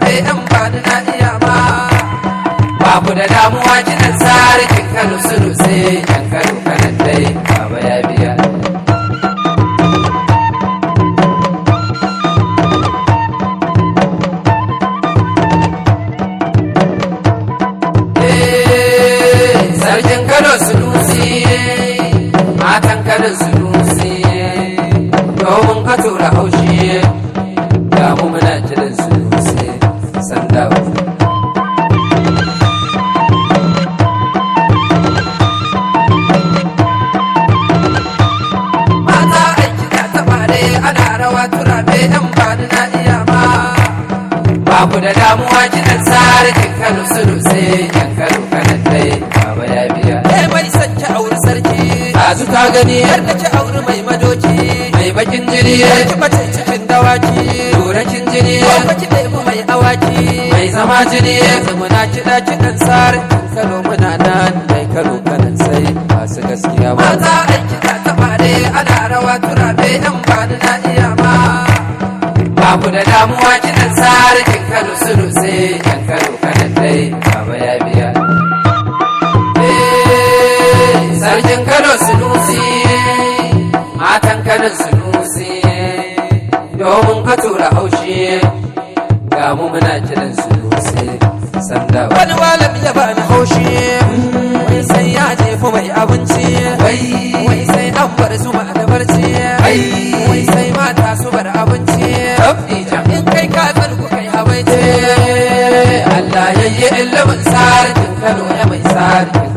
bai dan bani na iya ma babu da damuwa kidan sarkin Kano Sunusi yan Kano kanan dai baba ya biya sarkin Kano Sunusi matan Kano Sunusi domin ka tura haushi ga mu muna kiran Sunusi sandawa mata aiki da tabare ana rawa turabe dan bani na iya ma babu da damuwa kidan sarkin Kano Sunusi yan Kano kanan dai baba ya biya mai sanki aure sarki azu ta gani yadda ki aure mai madoki mai bakin jini ki bace cikin dawaki turakin jini ko ki dai mai awaki mai zama jini zamuna kida kidan sarkin Kano muna nan mai Kano kanan sai masu gaskiya mata aiki da tabare ana rawa turabe dan bani na iya ma babu da damuwa kidan sarkin Kano Sunusi yan Kano kanan dai baba ya biya sarkin Kano Sunusi matan Kano Sunusi domin ka tura haushi ga mu muna kiran Sunusi sanda wani malami ya bani haushi wai sai ya jefa mai abinci wai sai an bar su ma da barci wai sai mata su bar abinci in kai ka tsarku kai habaici Allah yayye ilimin sarkin Kano ya mai sarkin